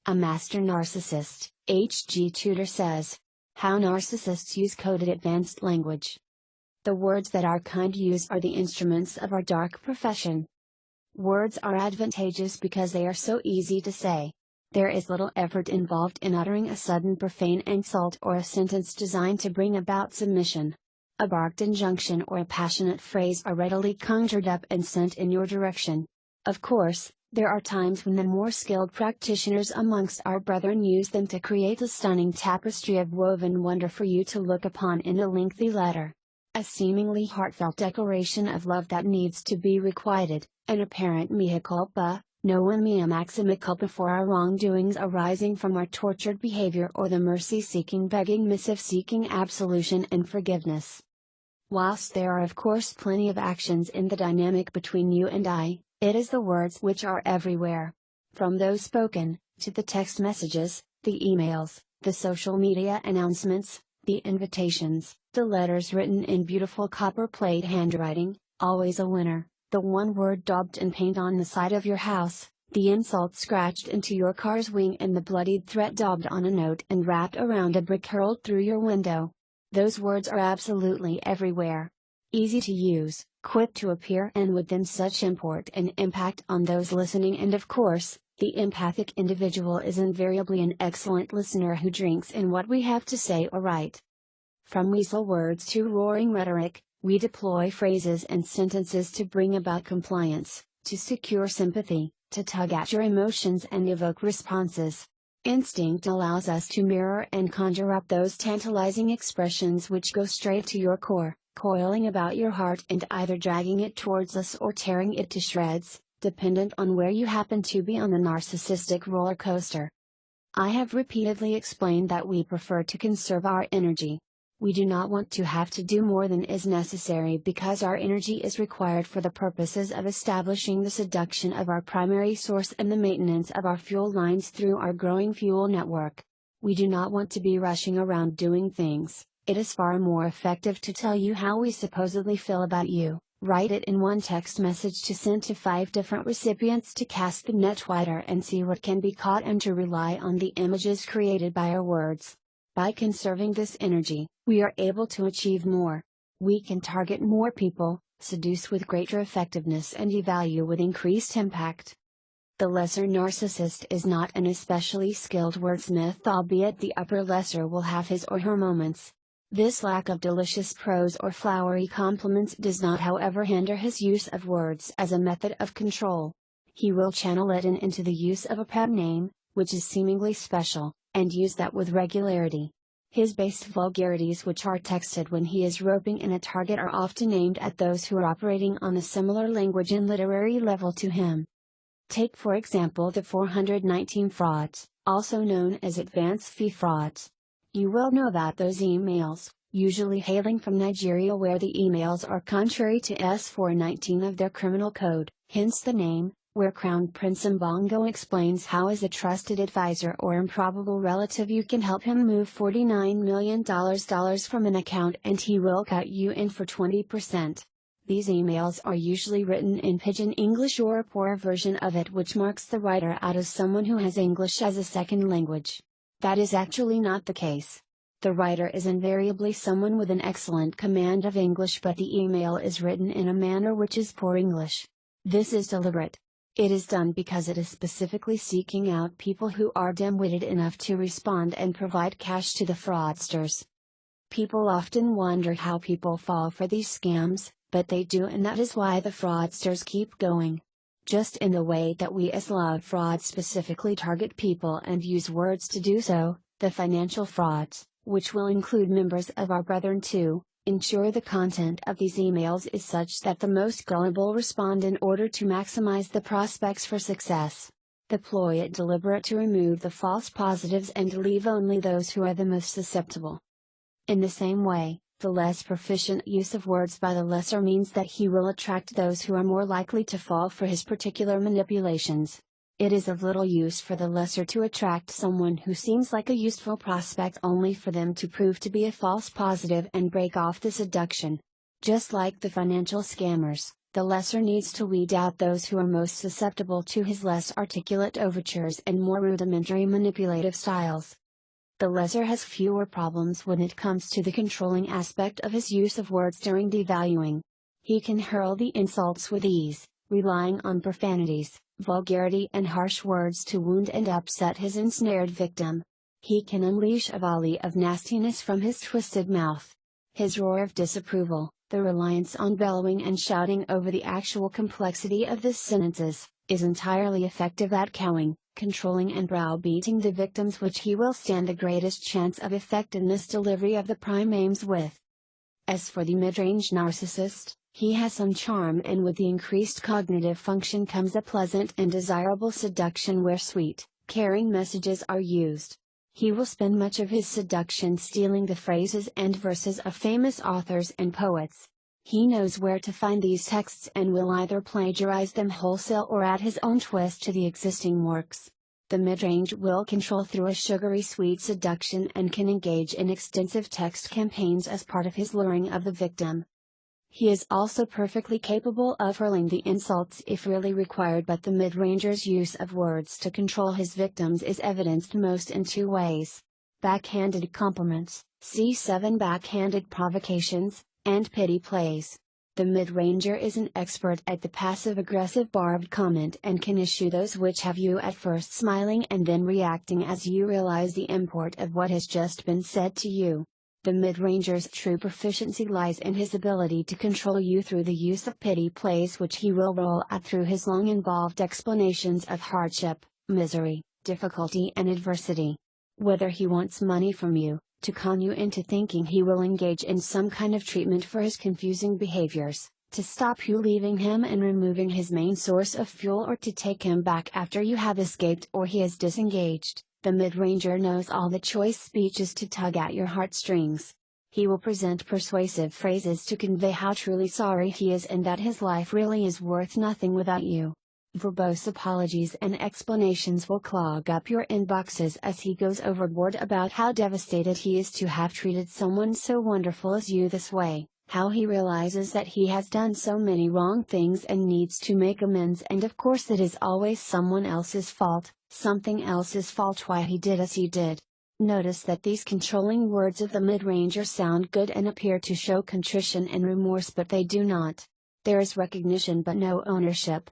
A master narcissist, H.G. Tudor says. How narcissists use coded advanced language. The words that our kind use are the instruments of our dark profession. Words are advantageous because they are so easy to say. There is little effort involved in uttering a sudden profane insult or a sentence designed to bring about submission. A barked injunction or a passionate phrase are readily conjured up and sent in your direction. Of course, there are times when the more skilled practitioners amongst our brethren use them to create a stunning tapestry of woven wonder for you to look upon in a lengthy letter. A seemingly heartfelt declaration of love that needs to be requited, an apparent mea culpa, non mea maxima culpa for our wrongdoings arising from our tortured behavior, or the mercy-seeking begging missive seeking absolution and forgiveness. Whilst there are of course plenty of actions in the dynamic between you and I, it is the words which are everywhere. From those spoken, to the text messages, the emails, the social media announcements, the invitations, the letters written in beautiful copper-plate handwriting, always a winner, the one word daubed in paint on the side of your house, the insult scratched into your car's wing, and the bloodied threat daubed on a note and wrapped around a brick hurled through your window. Those words are absolutely everywhere. Easy to use, quick to appear, and with them such import and impact on those listening, and of course, the empathic individual is invariably an excellent listener who drinks in what we have to say or write. From weasel words to roaring rhetoric, we deploy phrases and sentences to bring about compliance, to secure sympathy, to tug at your emotions and evoke responses. Instinct allows us to mirror and conjure up those tantalizing expressions which go straight to your core, coiling about your heart and either dragging it towards us or tearing it to shreds, dependent on where you happen to be on the narcissistic roller coaster. I have repeatedly explained that we prefer to conserve our energy. We do not want to have to do more than is necessary because our energy is required for the purposes of establishing the seduction of our primary source and the maintenance of our fuel lines through our growing fuel network. We do not want to be rushing around doing things. It is far more effective to tell you how we supposedly feel about you, write it in one text message to send to 5 different recipients to cast the net wider and see what can be caught, and to rely on the images created by our words. By conserving this energy, we are able to achieve more. We can target more people, seduce with greater effectiveness, and evaluate with increased impact. The lesser narcissist is not an especially skilled wordsmith, albeit the upper lesser will have his or her moments. This lack of delicious prose or flowery compliments does not, however, hinder his use of words as a method of control. He will channel it into the use of a pet name, which is seemingly special, and use that with regularity. His base vulgarities, which are texted when he is roping in a target, are often aimed at those who are operating on a similar language and literary level to him. Take for example the 419 frauds, also known as advance fee frauds. You will know that those emails, usually hailing from Nigeria, where the emails are contrary to S419 of their criminal code, hence the name, where Crown Prince Mbongo explains how as a trusted advisor or improbable relative you can help him move $49 million from an account and he will cut you in for 20%. These emails are usually written in pidgin English or a poor version of it, which marks the writer out as someone who has English as a second language. That is actually not the case. The writer is invariably someone with an excellent command of English, but the email is written in a manner which is poor English. This is deliberate. It is done because it is specifically seeking out people who are dim-witted enough to respond and provide cash to the fraudsters. People often wonder how people fall for these scams, but they do, and that is why the fraudsters keep going. Just in the way that we as love frauds specifically target people and use words to do so, the financial frauds, which will include members of our brethren too, ensure the content of these emails is such that the most gullible respond in order to maximize the prospects for success. The ploy is deliberate to remove the false positives and leave only those who are the most susceptible. In the same way, the less proficient use of words by the lesser means that he will attract those who are more likely to fall for his particular manipulations. It is of little use for the lesser to attract someone who seems like a useful prospect only for them to prove to be a false positive and break off the seduction. Just like the financial scammers, The lesser needs to weed out those who are most susceptible to his less articulate overtures and more rudimentary manipulative styles. The lesser has fewer problems when it comes to the controlling aspect of his use of words during devaluing. He can hurl the insults with ease, relying on profanities, vulgarity and harsh words to wound and upset his ensnared victim. He can unleash a volley of nastiness from his twisted mouth. His roar of disapproval, the reliance on bellowing and shouting over the actual complexity of the sentences, is entirely effective at cowing, controlling and browbeating the victims which he will stand the greatest chance of effectiveness delivery of the prime aims with. As for the mid-range narcissist, he has some charm, and with the increased cognitive function comes a pleasant and desirable seduction where sweet, caring messages are used. He will spend much of his seduction stealing the phrases and verses of famous authors and poets. He knows where to find these texts and will either plagiarize them wholesale or add his own twist to the existing works. The mid-range will control through a sugary sweet seduction and can engage in extensive text campaigns as part of his luring of the victim. He is also perfectly capable of hurling the insults if really required, but the mid-ranger's use of words to control his victims is evidenced most in two ways: backhanded compliments, C7 backhanded provocations, and pity plays. The mid-ranger is an expert at the passive-aggressive barbed comment and can issue those which have you at first smiling and then reacting as you realize the import of what has just been said to you. The mid-ranger's true proficiency lies in his ability to control you through the use of pity plays, which he will roll out through his long involved explanations of hardship, misery, difficulty and adversity. Whether he wants money from you, to con you into thinking he will engage in some kind of treatment for his confusing behaviors, to stop you leaving him and removing his main source of fuel, or to take him back after you have escaped or he is disengaged, the mid-ranger knows all the choice speeches to tug at your heartstrings. He will present persuasive phrases to convey how truly sorry he is and that his life really is worth nothing without you. Verbose apologies and explanations will clog up your inboxes as he goes overboard about how devastated he is to have treated someone so wonderful as you this way, how he realizes that he has done so many wrong things and needs to make amends, and of course it is always someone else's fault, something else's fault why he did as he did. Notice that these controlling words of the mid-ranger sound good and appear to show contrition and remorse, but they do not. There is recognition but no ownership.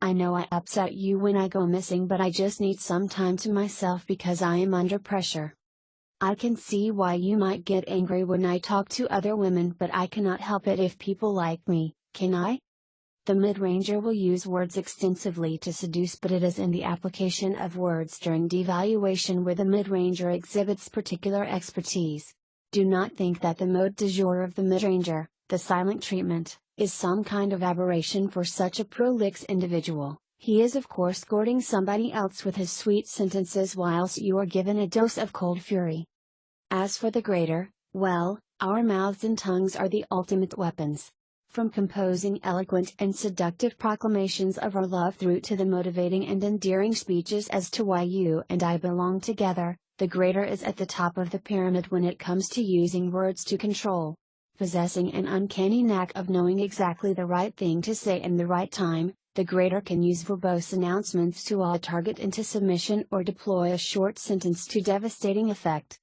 I know I upset you when I go missing, but I just need some time to myself because I am under pressure. I can see why you might get angry when I talk to other women, but I cannot help it if people like me, can I? The mid-ranger will use words extensively to seduce, but it is in the application of words during devaluation where the mid-ranger exhibits particular expertise. Do not think that the mode du jour of the mid-ranger, the silent treatment, is some kind of aberration for such a prolix individual. He is of course courting somebody else with his sweet sentences whilst you are given a dose of cold fury. As for the greater, well, our mouths and tongues are the ultimate weapons. From composing eloquent and seductive proclamations of our love through to the motivating and endearing speeches as to why you and I belong together, the greater is at the top of the pyramid when it comes to using words to control. Possessing an uncanny knack of knowing exactly the right thing to say in the right time, the greater can use verbose announcements to awe a target into submission or deploy a short sentence to devastating effect.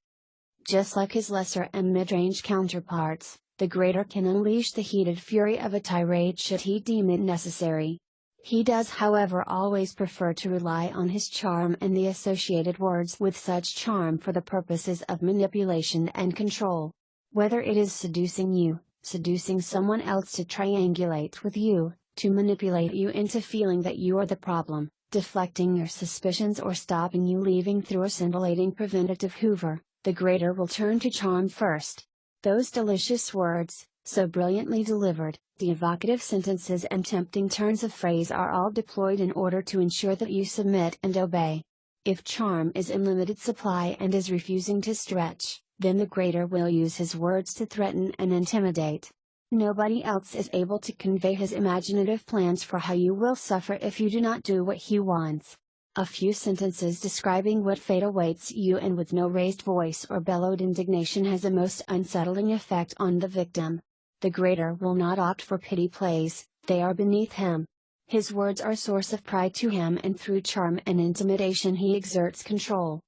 Just like his lesser and mid-range counterparts, the greater can unleash the heated fury of a tirade should he deem it necessary. He does, however, always prefer to rely on his charm and the associated words with such charm for the purposes of manipulation and control. Whether it is seducing you, seducing someone else to triangulate with you, to manipulate you into feeling that you are the problem, deflecting your suspicions or stopping you leaving through a scintillating preventative hoover, the greater will turn to charm first. Those delicious words, so brilliantly delivered, the evocative sentences and tempting turns of phrase are all deployed in order to ensure that you submit and obey. If charm is in limited supply and is refusing to stretch, then the greater will use his words to threaten and intimidate. Nobody else is able to convey his imaginative plans for how you will suffer if you do not do what he wants. A few sentences describing what fate awaits you and with no raised voice or bellowed indignation has a most unsettling effect on the victim. The greater will not opt for pity plays, They are beneath him. His words are a source of pride to him, and through charm and intimidation he exerts control.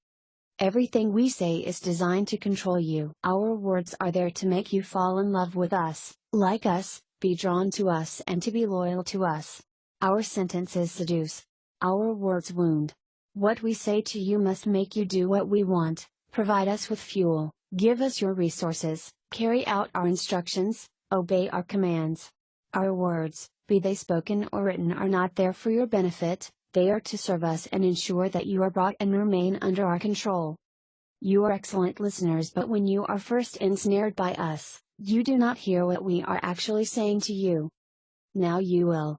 Everything we say is designed to control you. Our words are there to make you fall in love with us, like us, be drawn to us, and to be loyal to us. Our sentences seduce. Our words wound. What we say to you must make you do what we want, provide us with fuel, give us your resources, carry out our instructions, obey our commands. Our words, be they spoken or written, are not there for your benefit, they are to serve us and ensure that you are brought and remain under our control. You are excellent listeners, but when you are first ensnared by us, you do not hear what we are actually saying to you. Now you will.